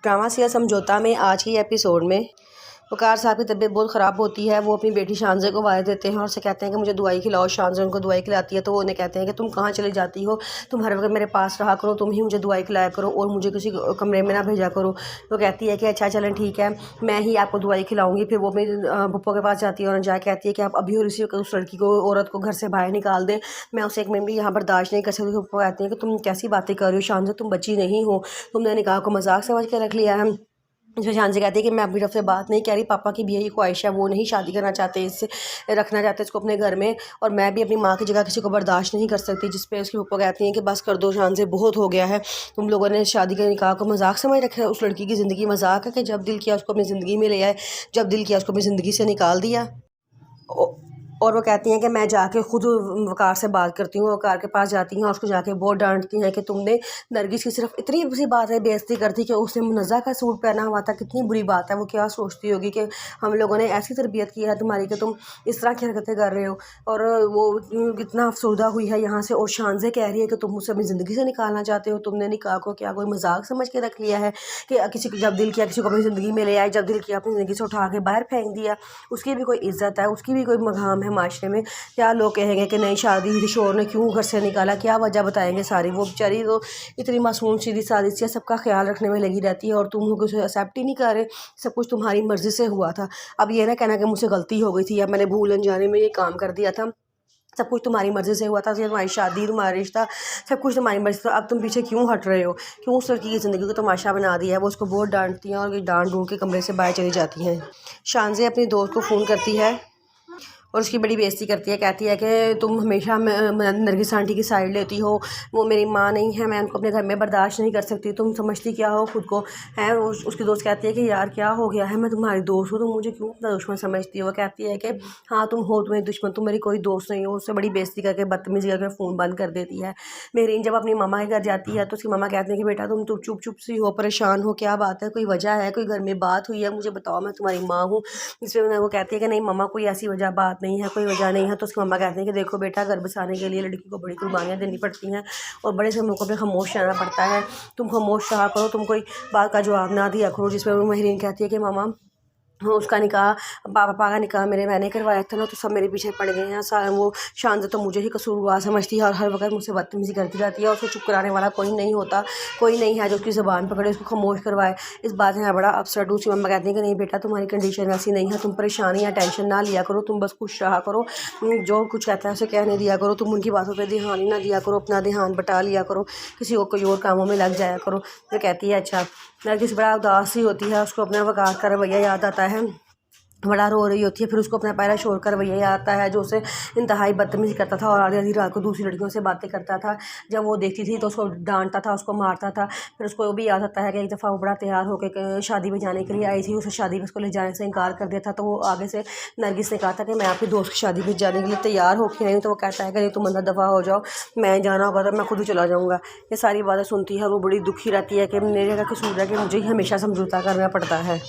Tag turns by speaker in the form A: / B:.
A: Drama serial समझौता में आज की एपिसोड में वकार साहब की तबीयत बहुत ख़राब होती है। वो अपनी बेटी शानज़े को आवाज़ देते हैं और उसे कहते हैं कि मुझे दवाई खिलाओ। शानज़े उनको दवाई खिलाती है तो वो उन्हें कहते हैं कि तुम कहाँ चली जाती हो, तुम हर वक्त मेरे पास रहा करो, तुम ही मुझे दवाई खिलाया करो और मुझे किसी कमरे में ना भेजा करो। वो कहती है कि अच्छा चलें ठीक है, मैं ही आपको दवाई खिलाऊंगी। फिर वो अपनी पप्पो के पास जाती है और जा कहती है कि आप अभी और इसी उस लड़की को, औरत को घर से बाहर निकाल दें, मैं उसे एक मिनट भी यहाँ बर्दाश्त नहीं कर सकती। पप्पो कहती है कि तुम कैसी बातें कर रही हो शानज़े, तुम बच्ची नहीं हो, तुमने निकाह को मजाक समझ के रख लिया है। इसमें शानज़े कहती है कि मैं अपनी तरफ से बात नहीं कह रही, पापा की भी यही ख्वाहिश है, वो नहीं शादी करना चाहते, इससे रखना चाहते इसको अपने घर में, और मैं भी अपनी माँ की जगह किसी को बर्दाश्त नहीं कर सकती। जिस पे उसकी पप्पा कहती हैं कि बस कर दो शानज़े, बहुत हो गया है, तुम लोगों ने शादी के निकाह को मजाक समझ रखा है। उस लड़की की ज़िंदगी मजाक है कि जब दिल किया उसको अपनी ज़िंदगी में ले आए, जब दिल किया उसको अपनी ज़िंदगी से निकाल दिया। और वो कहती हैं कि मैं जाके खुद वकार से बात करती हूँ। वकार के पास जाती हैं और उसको जाके बहुत डांटती हैं कि तुमने नरगिस की सिर्फ इतनी सी बात है बेइज्जती कर दी कि उसने मुनज़्ज़ा का सूट पहना हुआ था, कितनी बुरी बात है। वो क्या सोचती होगी कि हम लोगों ने ऐसी तरबियत की है तुम्हारी कि तुम इस तरह की हरकतें कर रहे हो। और वो कितना अफसरदा हुई है यहाँ से, और शानज़े कह रही है कि तुम मुझसे अपनी ज़िंदगी से निकालना चाहते हो, तुमने निकाह को क्या कोई मजाक समझ के रख लिया है कि किसी को जब दिल किया किसी को अपनी ज़िंदगी में ले आए, जब दिल किया अपनी ज़िंदगी से उठा के बाहर फेंक दिया। उसकी भी कोई इज़्ज़त है, उसकी भी कोई मकाम है माशरे में। क्या लोग कहेंगे कि नहीं शादी हुई थी, शोहर ने क्यों घर से निकाला, क्या वजह बताएंगे सारी। वो बेचारी तो इतनी मासूम सीधी सादी सी सबका ख्याल रखने में लगी रहती है और तुम लोग उसे एक्सेप्ट ही नहीं कर रहे। सब कुछ तुम्हारी मर्ज़ी से हुआ था, अब ये ना कहना कि मुझसे गलती हो गई थी या मैंने भूल अनजाने में ये काम कर दिया था। सब कुछ तुम्हारी मर्ज़ी से हुआ था, तुम्हारी शादी, तुम्हारा रिश्ता, सब कुछ तुम्हारी मर्ज़ी से। अब तुम पीछे क्यों हट रहे हो, क्यों उस लड़की की ज़िंदगी को तमाशा बना दिया है। वो उसको बहुत डांटती हैं और डांट डूंट के कमरे से बाहर चली जाती हैं। शानज़े अपनी दोस्त को फ़ोन करती है और उसकी बड़ी बेइज्जती करती है। कहती है कि तुम हमेशा नरगिस आंटी की साइड लेती हो, वो मेरी माँ नहीं है, मैं उनको अपने घर में बर्दाश्त नहीं कर सकती, तुम समझती क्या हो खुद को है। उसकी दोस्त कहती है कि यार क्या हो गया है, मैं तुम्हारी दोस्त हूँ, तुम मुझे क्यों अपना दुश्मन समझती हो। वो कहती है कि हाँ तुम हो, तुम्हें दुश्मन, तुम मेरी कोई दोस्त नहीं हो। उससे बड़ी बेइज्जती करके बदतमीजी करके फ़ोन बंद कर देती है। मेहरीन जब अपनी मामा के घर जाती है तो उसकी मामा कहती है कि बेटा तुम चुप चुप सी हो, परेशान हो, क्या बात है, कोई वजह है, कोई घर में बात हुई है, मुझे बताओ, मैं तुम्हारी माँ हूँ। इसमें वो कहती है कि नहीं मामा कोई ऐसी वजह बात नहीं है, कोई वजह नहीं है। तो उसकी मम्मा कहते हैं कि देखो बेटा, घर बसाने के लिए लड़की को बड़ी कुर्बानियाँ देनी पड़ती हैं और बड़े से मौक़ों पे खामोश रहना पड़ता है। तुम खामोश रहा करो, तुम कोई बात का जवाब ना दिया करो। जिसमें वो महरीन कहती है कि मामा उसका निकाह, पापा का निकाह मैंने करवाया था ना, तो सब मेरे पीछे पड़ गए हैं। वो शानज़े तो मुझे ही कसूरवार समझती है और हर वक्त मुझसे बदतमीज़ी करती रहती है और उसको चुप कराने वाला कोई नहीं होता, कोई नहीं है जो उसकी ज़बान पकड़े, उसको खामोश करवाए। इस बात में मैं बड़ा अपसेट हूँ। उसकी मम्मा कहती है कि नहीं बेटा तुम्हारी कंडीशन ऐसी नहीं है, तुम परेशानी या टेंशन ना लिया करो, तुम बस खुश रहा करो, जो कुछ कहता है उसे कहने दिया करो, तुम उनकी बातों पर ध्यान ही ना दिया करो, अपना ध्यान बटा लिया करो, किसी और कोई और कामों में लग जाया करो। तो कहती है अच्छा। नरगिस बड़ा उदास ही होती है, उसको अपना वकार का रवैया याद आता है, बड़ा रो रही होती है। फिर उसको अपना पहला शोर का रवैया याद आता है जो उसे इंतहाई बदतमीज़ी करता था और आधी आधी रात को दूसरी लड़कियों से बातें करता था। जब वो देखती थी तो उसको डांटता था, उसको मारता था। फिर उसको वो भी याद आता है कि एक दफ़ा वो बड़ा तैयार होकर शादी में जाने के लिए आई थी, उसे शादी में उसको ले जाने से इनकार कर दिया था। तो वो आगे से नरगिस ने कहा था कि मैं आपकी दोस्त की शादी में जाने के लिए तैयार होकर आई हूँ। तो वो कहता है कि नहीं तुम अंदर दफ़ा हो जाओ, मैं जाना होगा तो मैं खुद ही चला जाऊँगा। ये सारी बातें सुनती है और वो बड़ी दुखी रहती है कि मेरे का कसूर है कि मुझे ही हमेशा समझौता करना पड़ता है।